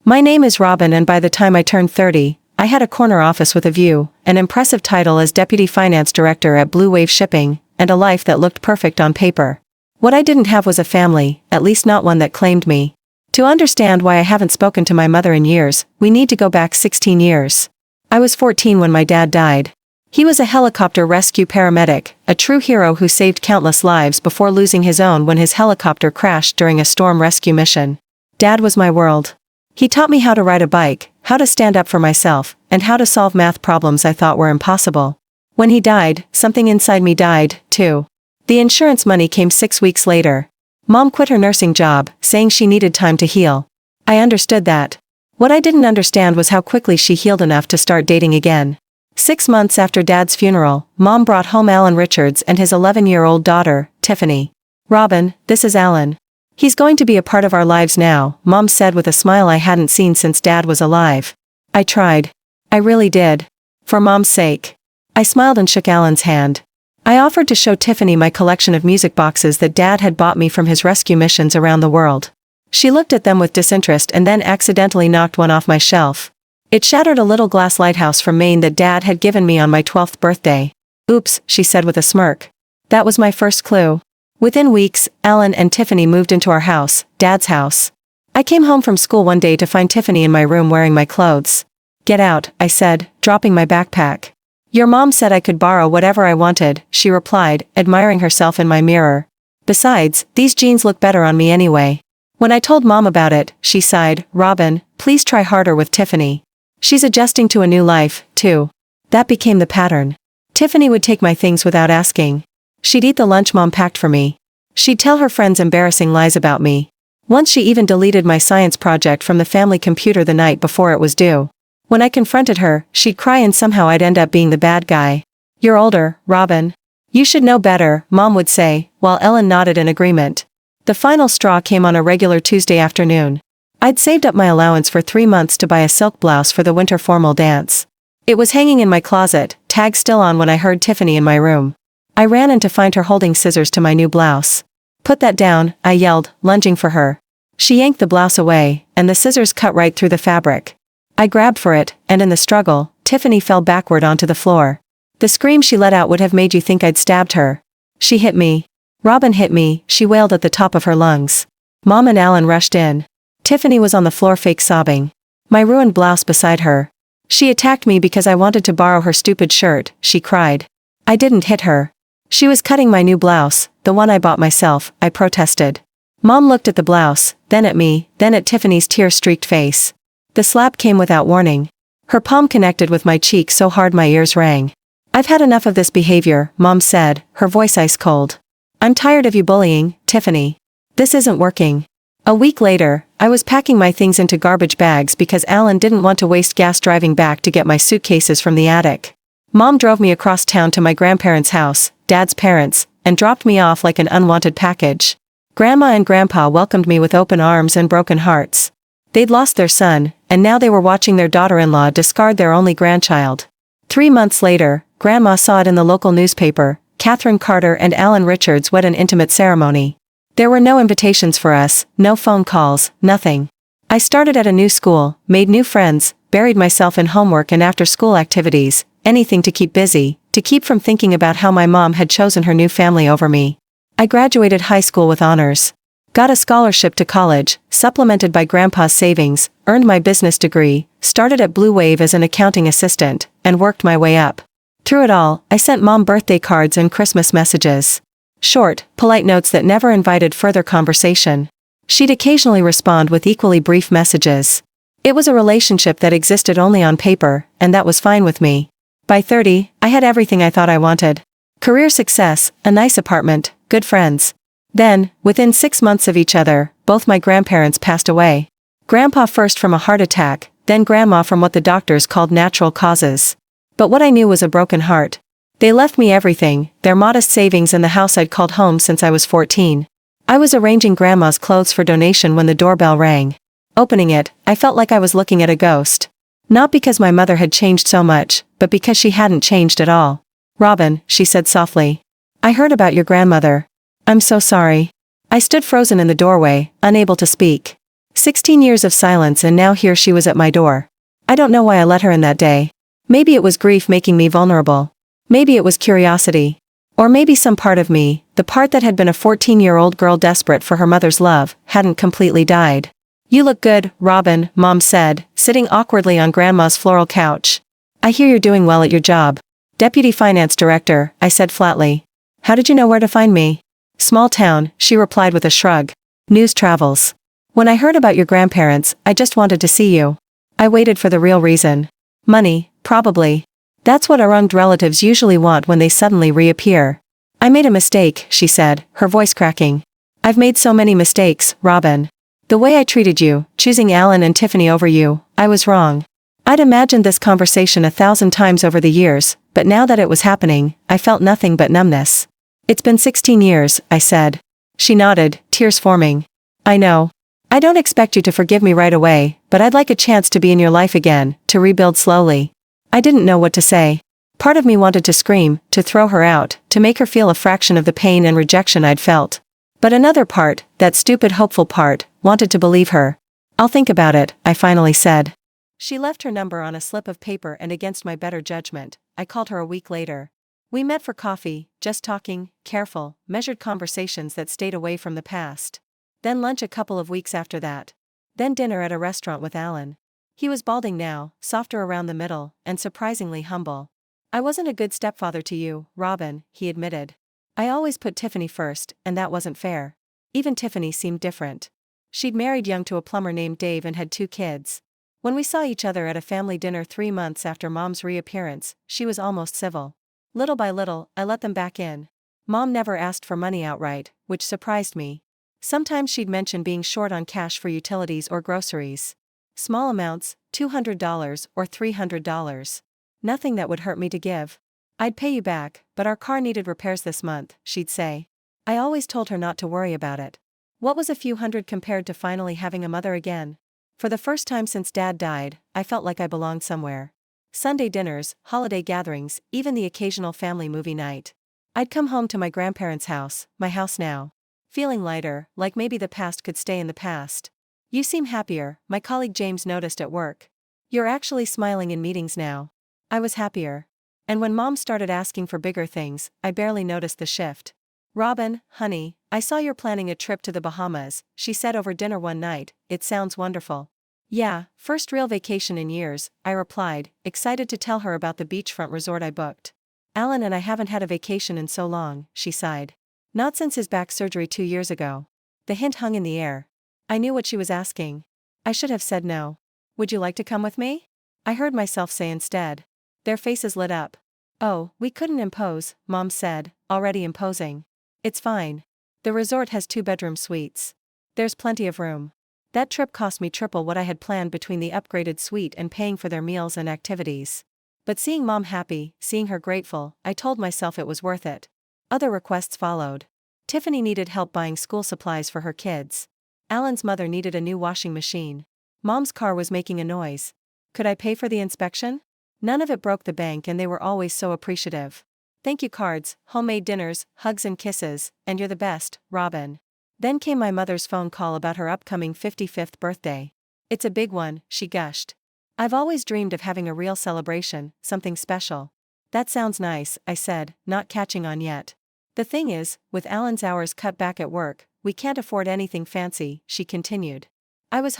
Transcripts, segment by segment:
My name is Robin, and by the time I turned 30, I had a corner office with a view, an impressive title as Deputy Finance Director at Blue Wave Shipping, and a life that looked perfect on paper. What I didn't have was a family, at least not one that claimed me. To understand why I haven't spoken to my mother in years, we need to go back 16 years. I was 14 when my dad died. He was a helicopter rescue paramedic, a true hero who saved countless lives before losing his own when his helicopter crashed during a storm rescue mission. Dad was my world. He taught me how to ride a bike, how to stand up for myself, and how to solve math problems I thought were impossible. When he died, something inside me died, too. The insurance money came 6 weeks later. Mom quit her nursing job, saying she needed time to heal. I understood that. What I didn't understand was how quickly she healed enough to start dating again. 6 months after Dad's funeral, Mom brought home Alan Richards and his 11-year-old daughter, Tiffany. "Robin, this is Alan. He's going to be a part of our lives now," Mom said with a smile I hadn't seen since Dad was alive. I tried. I really did. For Mom's sake. I smiled and shook Alan's hand. I offered to show Tiffany my collection of music boxes that Dad had bought me from his rescue missions around the world. She looked at them with disinterest and then accidentally knocked one off my shelf. It shattered a little glass lighthouse from Maine that Dad had given me on my 12th birthday. "Oops," she said with a smirk. That was my first clue. Within weeks, Alan and Tiffany moved into our house, Dad's house. I came home from school one day to find Tiffany in my room wearing my clothes. "Get out," I said, dropping my backpack. "Your mom said I could borrow whatever I wanted," she replied, admiring herself in my mirror. "Besides, these jeans look better on me anyway." When I told Mom about it, she sighed, "Robin, please try harder with Tiffany. She's adjusting to a new life, too." That became the pattern. Tiffany would take my things without asking. She'd eat the lunch Mom packed for me. She'd tell her friends embarrassing lies about me. Once she even deleted my science project from the family computer the night before it was due. When I confronted her, she'd cry and somehow I'd end up being the bad guy. "You're older, Robin. You should know better," Mom would say, while Ellen nodded in agreement. The final straw came on a regular Tuesday afternoon. I'd saved up my allowance for 3 months to buy a silk blouse for the winter formal dance. It was hanging in my closet, tag still on, when I heard Tiffany in my room. I ran in to find her holding scissors to my new blouse. "Put that down," I yelled, lunging for her. She yanked the blouse away, and the scissors cut right through the fabric. I grabbed for it, and in the struggle, Tiffany fell backward onto the floor. The scream she let out would have made you think I'd stabbed her. "She hit me. Robin hit me," she wailed at the top of her lungs. Mom and Alan rushed in. Tiffany was on the floor fake sobbing. My ruined blouse beside her. "She attacked me because I wanted to borrow her stupid shirt," she cried. "I didn't hit her. She was cutting my new blouse, the one I bought myself," I protested. Mom looked at the blouse, then at me, then at Tiffany's tear-streaked face. The slap came without warning. Her palm connected with my cheek so hard my ears rang. "I've had enough of this behavior," Mom said, her voice ice cold. "I'm tired of you bullying, Tiffany. This isn't working." A week later, I was packing my things into garbage bags because Alan didn't want to waste gas driving back to get my suitcases from the attic. Mom drove me across town to my grandparents' house, Dad's parents, and dropped me off like an unwanted package. Grandma and Grandpa welcomed me with open arms and broken hearts. They'd lost their son, and now they were watching their daughter-in-law discard their only grandchild. 3 months later, Grandma saw it in the local newspaper: Catherine Carter and Alan Richards wed an intimate ceremony. There were no invitations for us, no phone calls, nothing. I started at a new school, made new friends, buried myself in homework and after-school activities, anything to keep busy, to keep from thinking about how my mom had chosen her new family over me. I graduated high school with honors. Got a scholarship to college, supplemented by Grandpa's savings, earned my business degree, started at Blue Wave as an accounting assistant, and worked my way up. Through it all, I sent Mom birthday cards and Christmas messages. Short, polite notes that never invited further conversation. She'd occasionally respond with equally brief messages. It was a relationship that existed only on paper, and that was fine with me. By 30, I had everything I thought I wanted. Career success, a nice apartment, good friends. Then, within 6 months of each other, both my grandparents passed away. Grandpa first from a heart attack, then Grandma from what the doctors called natural causes. But what I knew was a broken heart. They left me everything, their modest savings and the house I'd called home since I was 14. I was arranging Grandma's clothes for donation when the doorbell rang. Opening it, I felt like I was looking at a ghost. Not because my mother had changed so much, but because she hadn't changed at all. "Robin," she said softly. "I heard about your grandmother. I'm so sorry." I stood frozen in the doorway, unable to speak. 16 years of silence, and now here she was at my door. I don't know why I let her in that day. Maybe it was grief making me vulnerable. Maybe it was curiosity. Or maybe some part of me, the part that had been a 14-year-old girl desperate for her mother's love, hadn't completely died. "You look good, Robin," Mom said, sitting awkwardly on Grandma's floral couch. "I hear you're doing well at your job." "Deputy Finance Director," I said flatly. "How did you know where to find me?" "Small town," she replied with a shrug. "News travels. When I heard about your grandparents, I just wanted to see you." I waited for the real reason. "Money, probably. That's what wronged relatives usually want when they suddenly reappear." "I made a mistake," she said, her voice cracking. "I've made so many mistakes, Robin. The way I treated you, choosing Alan and Tiffany over you, I was wrong." I'd imagined this conversation 1,000 times over the years, but now that it was happening, I felt nothing but numbness. "It's been 16 years, I said. She nodded, tears forming. "I know. I don't expect you to forgive me right away, but I'd like a chance to be in your life again, to rebuild slowly." I didn't know what to say. Part of me wanted to scream, to throw her out, to make her feel a fraction of the pain and rejection I'd felt. But another part, that stupid hopeful part, wanted to believe her. "I'll think about it," I finally said. She left her number on a slip of paper, and against my better judgment, I called her a week later. We met for coffee, just talking, careful, measured conversations that stayed away from the past. Then lunch a couple of weeks after that. Then dinner at a restaurant with Alan. He was balding now, softer around the middle, and surprisingly humble. "I wasn't a good stepfather to you, Robin," he admitted. "I always put Tiffany first, and that wasn't fair." Even Tiffany seemed different. She'd married young to a plumber named Dave and had 2 kids. When we saw each other at a family dinner 3 months after Mom's reappearance, she was almost civil. Little by little, I let them back in. Mom never asked for money outright, which surprised me. Sometimes she'd mention being short on cash for utilities or groceries. Small amounts, $200 or $300. Nothing that would hurt me to give. "I'd pay you back, but our car needed repairs this month," she'd say. I always told her not to worry about it. What was a few hundred compared to finally having a mother again? For the first time since Dad died, I felt like I belonged somewhere. Sunday dinners, holiday gatherings, even the occasional family movie night. I'd come home to my grandparents' house, my house now. Feeling lighter, like maybe the past could stay in the past. "You seem happier," my colleague James noticed at work. "You're actually smiling in meetings now." I was happier. And when Mom started asking for bigger things, I barely noticed the shift. "Robin, honey, I saw you're planning a trip to the Bahamas," she said over dinner one night. "It sounds wonderful." "Yeah, first real vacation in years," I replied, excited to tell her about the beachfront resort I booked. "Alan and I haven't had a vacation in so long," she sighed. "Not since his back surgery 2 years ago." The hint hung in the air. I knew what she was asking. I should have said no. "Would you like to come with me?" I heard myself say instead. Their faces lit up. "Oh, we couldn't impose," Mom said, already imposing. "It's fine. The resort has 2-bedroom suites. There's plenty of room." That trip cost me triple what I had planned between the upgraded suite and paying for their meals and activities. But seeing Mom happy, seeing her grateful, I told myself it was worth it. Other requests followed. Tiffany needed help buying school supplies for her kids. Alan's mother needed a new washing machine. Mom's car was making a noise. Could I pay for the inspection? None of it broke the bank, and they were always so appreciative. Thank you cards, homemade dinners, hugs and kisses, and "You're the best, Robin." Then came my mother's phone call about her upcoming 55th birthday. "It's a big one," she gushed. "I've always dreamed of having a real celebration, something special." "That sounds nice," I said, not catching on yet. "The thing is, with Alan's hours cut back at work, we can't afford anything fancy," she continued. I was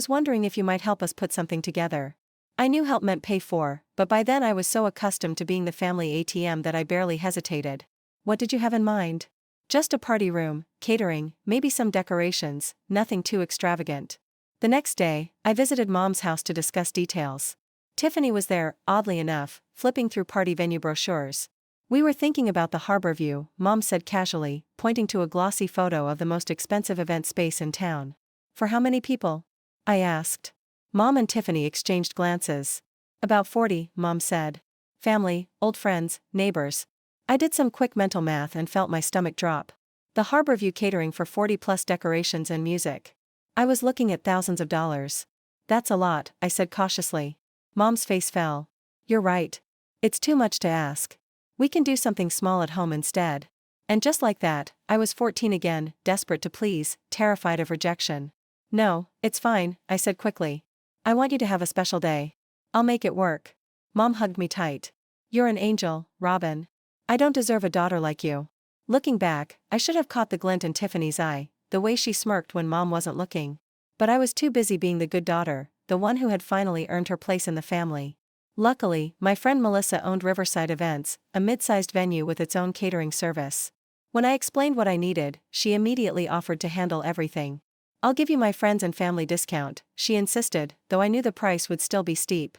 wondering if you might help us put something together." I knew help meant pay for, but by then I was so accustomed to being the family ATM that I barely hesitated. "What did you have in mind?" "Just a party room, catering, maybe some decorations, nothing too extravagant." The next day, I visited Mom's house to discuss details. Tiffany was there, oddly enough, flipping through party venue brochures. "We were thinking about the harbor view," Mom said casually, pointing to a glossy photo of the most expensive event space in town. "For how many people?" I asked. Mom and Tiffany exchanged glances. "About 40, Mom said. Family, old friends, neighbors." I did some quick mental math and felt my stomach drop. The harbor view catering for 40 plus decorations and music. I was looking at thousands of dollars. "That's a lot," I said cautiously. Mom's face fell. "You're right. It's too much to ask. We can do something small at home instead." And just like that, I was 14 again, desperate to please, terrified of rejection. No, it's fine, I said quickly. I want you to have a special day. I'll make it work. Mom hugged me tight. You're an angel, Robin. I don't deserve a daughter like you. Looking back, I should have caught the glint in Tiffany's eye, the way she smirked when Mom wasn't looking. But I was too busy being the good daughter, the one who had finally earned her place in the family. Luckily, my friend Melissa owned Riverside Events, a mid-sized venue with its own catering service. When I explained what I needed, she immediately offered to handle everything. I'll give you my friends and family discount, she insisted, though I knew the price would still be steep.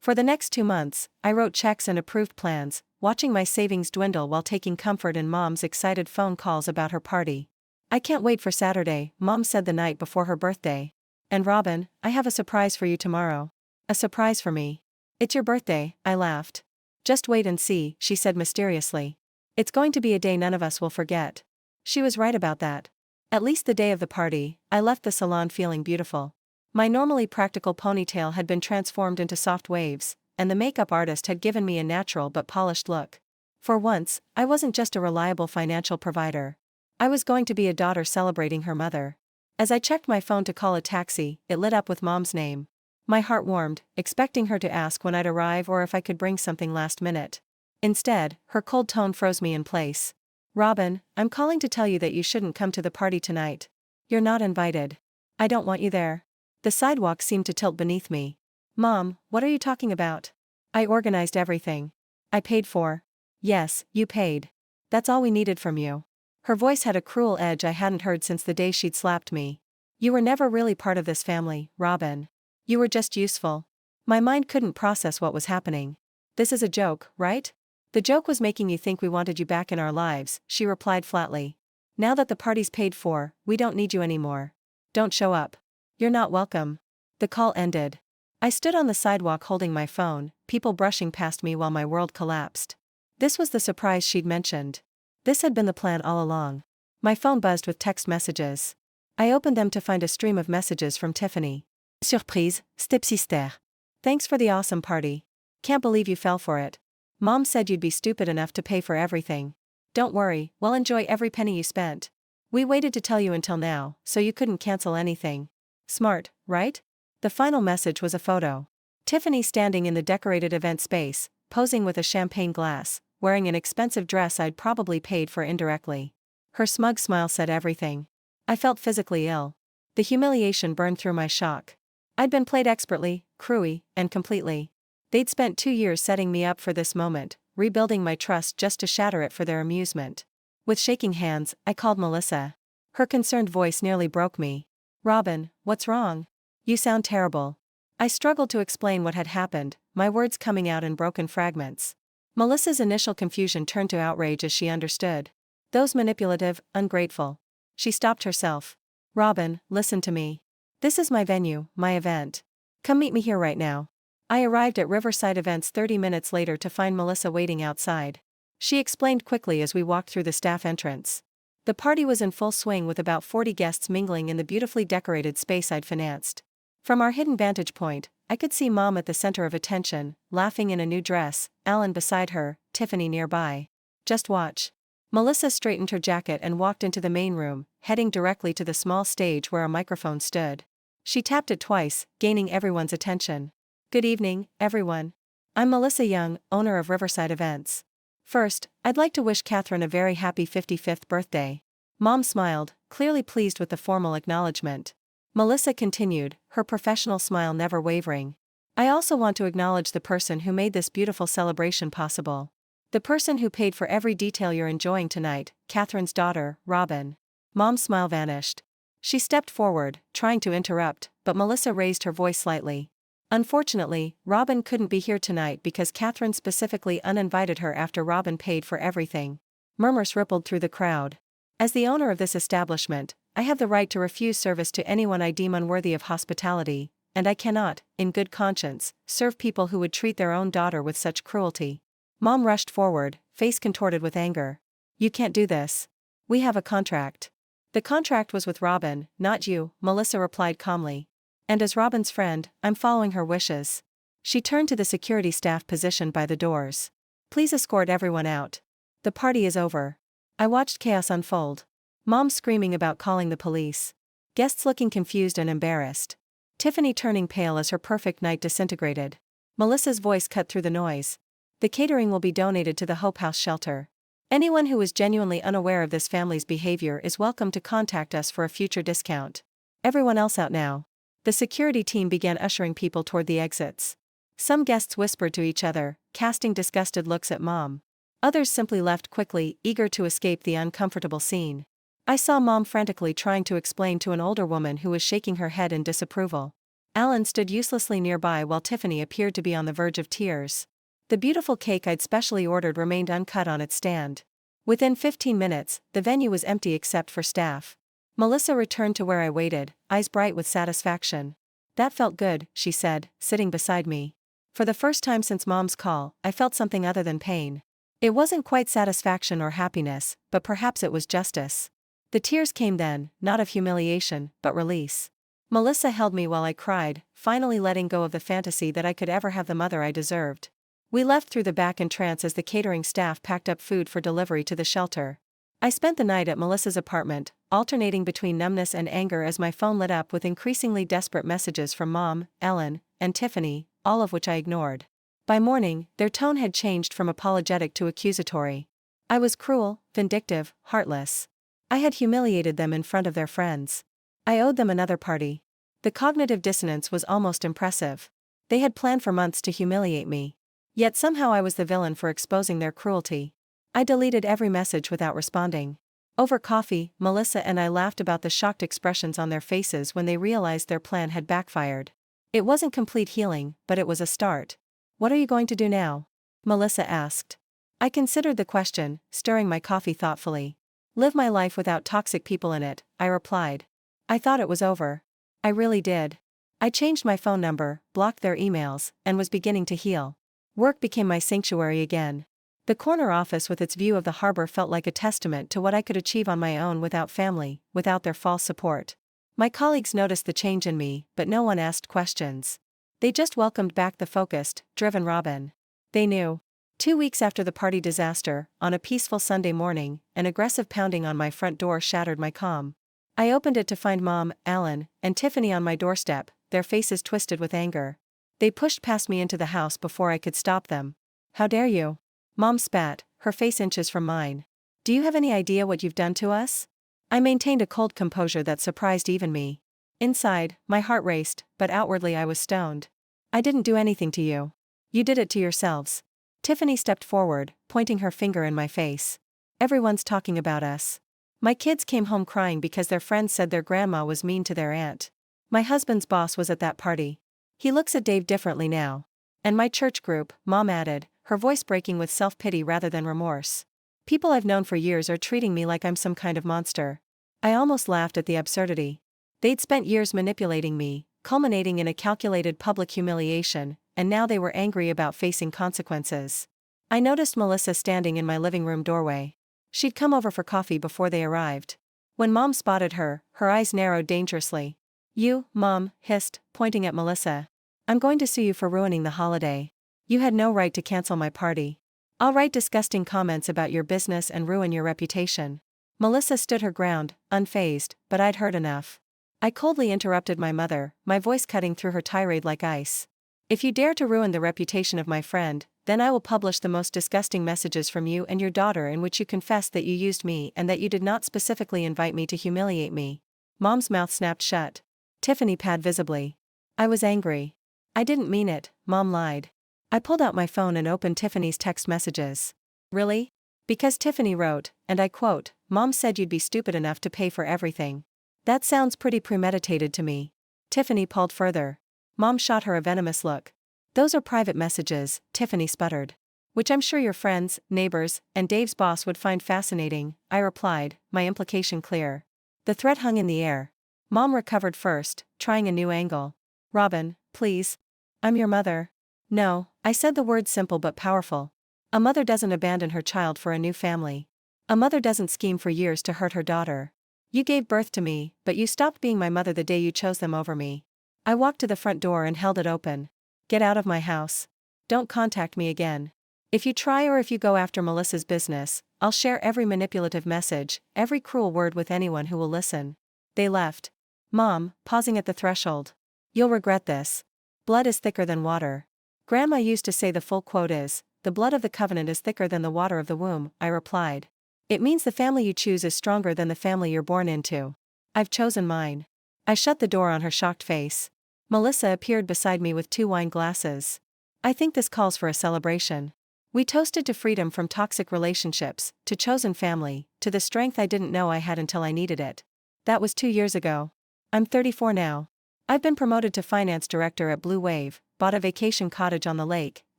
For the next 2 months, I wrote checks and approved plans, watching my savings dwindle while taking comfort in Mom's excited phone calls about her party. I can't wait for Saturday, Mom said the night before her birthday. And Robin, I have a surprise for you tomorrow. A surprise for me. It's your birthday, I laughed. Just wait and see, she said mysteriously. It's going to be a day none of us will forget. She was right about that. At least the day of the party, I left the salon feeling beautiful. My normally practical ponytail had been transformed into soft waves, and the makeup artist had given me a natural but polished look. For once, I wasn't just a reliable financial provider. I was going to be a daughter celebrating her mother. As I checked my phone to call a taxi, it lit up with Mom's name. My heart warmed, expecting her to ask when I'd arrive or if I could bring something last minute. Instead, her cold tone froze me in place. Robin, I'm calling to tell you that you shouldn't come to the party tonight. You're not invited. I don't want you there. The sidewalk seemed to tilt beneath me. Mom, what are you talking about? I organized everything. I paid for. Yes, you paid. That's all we needed from you. Her voice had a cruel edge I hadn't heard since the day she'd slapped me. You were never really part of this family, Robin. You were just useful. My mind couldn't process what was happening. This is a joke, right? The joke was making you think we wanted you back in our lives, she replied flatly. Now that the party's paid for, we don't need you anymore. Don't show up. You're not welcome. The call ended. I stood on the sidewalk holding my phone, people brushing past me while my world collapsed. This was the surprise she'd mentioned. This had been the plan all along. My phone buzzed with text messages. I opened them to find a stream of messages from Tiffany. Surprise, stepsister. Thanks for the awesome party. Can't believe you fell for it. Mom said you'd be stupid enough to pay for everything. Don't worry, we'll enjoy every penny you spent. We waited to tell you until now, so you couldn't cancel anything. Smart, right? The final message was a photo. Tiffany standing in the decorated event space, posing with a champagne glass, wearing an expensive dress I'd probably paid for indirectly. Her smug smile said everything. I felt physically ill. The humiliation burned through my shock. I'd been played expertly, cruelly, and completely. They'd spent 2 years setting me up for this moment, rebuilding my trust just to shatter it for their amusement. With shaking hands, I called Melissa. Her concerned voice nearly broke me. Robin, what's wrong? You sound terrible. I struggled to explain what had happened, my words coming out in broken fragments. Melissa's initial confusion turned to outrage as she understood. Those manipulative, ungrateful. She stopped herself. Robin, listen to me. This is my venue, my event. Come meet me here right now. I arrived at Riverside Events 30 minutes later to find Melissa waiting outside. She explained quickly as we walked through the staff entrance. The party was in full swing with about 40 guests mingling in the beautifully decorated space I'd financed. From our hidden vantage point, I could see Mom at the center of attention, laughing in a new dress, Alan beside her, Tiffany nearby. Just watch. Melissa straightened her jacket and walked into the main room, heading directly to the small stage where a microphone stood. She tapped it twice, gaining everyone's attention. Good evening, everyone. I'm Melissa Young, owner of Riverside Events. First, I'd like to wish Catherine a very happy 55th birthday. Mom smiled, clearly pleased with the formal acknowledgement. Melissa continued, her professional smile never wavering. I also want to acknowledge the person who made this beautiful celebration possible. The person who paid for every detail you're enjoying tonight, Catherine's daughter, Robin. Mom's smile vanished. She stepped forward, trying to interrupt, but Melissa raised her voice slightly. Unfortunately, Robin couldn't be here tonight because Catherine specifically uninvited her after Robin paid for everything. Murmurs rippled through the crowd. As the owner of this establishment, I have the right to refuse service to anyone I deem unworthy of hospitality, and I cannot, in good conscience, serve people who would treat their own daughter with such cruelty. Mom rushed forward, face contorted with anger. You can't do this. We have a contract. The contract was with Robin, not you, Melissa replied calmly. And as Robin's friend, I'm following her wishes. She turned to the security staff positioned by the doors. Please escort everyone out. The party is over. I watched chaos unfold. Mom screaming about calling the police. Guests looking confused and embarrassed. Tiffany turning pale as her perfect night disintegrated. Melissa's voice cut through the noise. The catering will be donated to the Hope House shelter. Anyone who is genuinely unaware of this family's behavior is welcome to contact us for a future discount. Everyone else out now. The security team began ushering people toward the exits. Some guests whispered to each other, casting disgusted looks at Mom. Others simply left quickly, eager to escape the uncomfortable scene. I saw Mom frantically trying to explain to an older woman who was shaking her head in disapproval. Alan stood uselessly nearby while Tiffany appeared to be on the verge of tears. The beautiful cake I'd specially ordered remained uncut on its stand. Within 15 minutes, the venue was empty except for staff. Melissa returned to where I waited, eyes bright with satisfaction. "That felt good," she said, sitting beside me. For the first time since Mom's call, I felt something other than pain. It wasn't quite satisfaction or happiness, but perhaps it was justice. The tears came then, not of humiliation, but release. Melissa held me while I cried, finally letting go of the fantasy that I could ever have the mother I deserved. We left through the back entrance as the catering staff packed up food for delivery to the shelter. I spent the night at Melissa's apartment, alternating between numbness and anger as my phone lit up with increasingly desperate messages from Mom, Ellen, and Tiffany, all of which I ignored. By morning, their tone had changed from apologetic to accusatory. I was cruel, vindictive, heartless. I had humiliated them in front of their friends. I owed them another party. The cognitive dissonance was almost impressive. They had planned for months to humiliate me. Yet somehow I was the villain for exposing their cruelty. I deleted every message without responding. Over coffee, Melissa and I laughed about the shocked expressions on their faces when they realized their plan had backfired. It wasn't complete healing, but it was a start. "What are you going to do now?" Melissa asked. I considered the question, stirring my coffee thoughtfully. "Live my life without toxic people in it," I replied. I thought it was over. I really did. I changed my phone number, blocked their emails, and was beginning to heal. Work became my sanctuary again. The corner office with its view of the harbor felt like a testament to what I could achieve on my own without family, without their false support. My colleagues noticed the change in me, but no one asked questions. They just welcomed back the focused, driven Robin. They knew. 2 weeks after the party disaster, on a peaceful Sunday morning, an aggressive pounding on my front door shattered my calm. I opened it to find Mom, Alan, and Tiffany on my doorstep, their faces twisted with anger. They pushed past me into the house before I could stop them. "How dare you?" Mom spat, her face inches from mine. "Do you have any idea what you've done to us?" I maintained a cold composure that surprised even me. Inside, my heart raced, but outwardly I was stoned. "I didn't do anything to you. You did it to yourselves." Tiffany stepped forward, pointing her finger in my face. "Everyone's talking about us. My kids came home crying because their friends said their grandma was mean to their aunt. My husband's boss was at that party. He looks at Dave differently now. And my church group," Mom added, her voice breaking with self-pity rather than remorse. "People I've known for years are treating me like I'm some kind of monster." I almost laughed at the absurdity. They'd spent years manipulating me, culminating in a calculated public humiliation, and now they were angry about facing consequences. I noticed Melissa standing in my living room doorway. She'd come over for coffee before they arrived. When Mom spotted her, her eyes narrowed dangerously. "You," Mom hissed, pointing at Melissa. "I'm going to sue you for ruining the holiday. You had no right to cancel my party. I'll write disgusting comments about your business and ruin your reputation." Melissa stood her ground, unfazed, but I'd heard enough. I coldly interrupted my mother, my voice cutting through her tirade like ice. "If you dare to ruin the reputation of my friend, then I will publish the most disgusting messages from you and your daughter in which you confess that you used me and that you did not specifically invite me to humiliate me." Mom's mouth snapped shut. Tiffany pad visibly. I was angry. "I didn't mean it," Mom lied. I pulled out my phone and opened Tiffany's text messages. "Really?" Because Tiffany wrote, and I quote, "Mom said you'd be stupid enough to pay for everything. That sounds pretty premeditated to me." Tiffany pulled further. Mom shot her a venomous look. "Those are private messages," Tiffany sputtered. "Which I'm sure your friends, neighbors, and Dave's boss would find fascinating," I replied, my implication clear. The threat hung in the air. Mom recovered first, trying a new angle. "Robin, please. I'm your mother." "No," I said, the words simple but powerful. "A mother doesn't abandon her child for a new family. A mother doesn't scheme for years to hurt her daughter. You gave birth to me, but you stopped being my mother the day you chose them over me." I walked to the front door and held it open. "Get out of my house. Don't contact me again. If you try or if you go after Melissa's business, I'll share every manipulative message, every cruel word with anyone who will listen." They left. Mom, pausing at the threshold. You'll regret this. Blood is thicker than water. Grandma used to say the full quote is, the blood of the covenant is thicker than the water of the womb, I replied. It means the family you choose is stronger than the family you're born into. I've chosen mine. I shut the door on her shocked face. Melissa appeared beside me with 2 wine glasses. I think this calls for a celebration. We toasted to freedom from toxic relationships, to chosen family, to the strength I didn't know I had until I needed it. That was 2 years ago. I'm 34 now. I've been promoted to finance director at Blue Wave, bought a vacation cottage on the lake,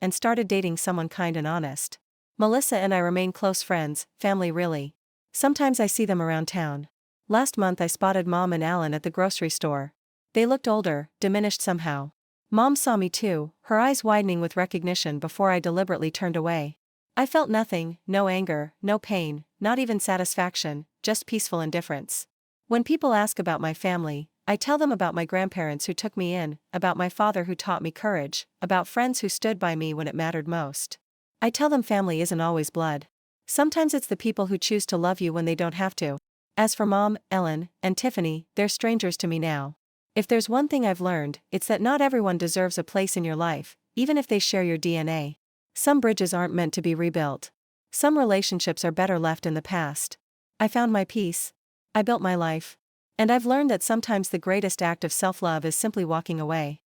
and started dating someone kind and honest. Melissa and I remain close friends, family really. Sometimes I see them around town. Last month I spotted Mom and Alan at the grocery store. They looked older, diminished somehow. Mom saw me too, her eyes widening with recognition before I deliberately turned away. I felt nothing, no anger, no pain, not even satisfaction, just peaceful indifference. When people ask about my family, I tell them about my grandparents who took me in, about my father who taught me courage, about friends who stood by me when it mattered most. I tell them family isn't always blood. Sometimes it's the people who choose to love you when they don't have to. As for Mom, Ellen, and Tiffany, they're strangers to me now. If there's one thing I've learned, it's that not everyone deserves a place in your life, even if they share your DNA. Some bridges aren't meant to be rebuilt. Some relationships are better left in the past. I found my peace. I built my life. And I've learned that sometimes the greatest act of self-love is simply walking away.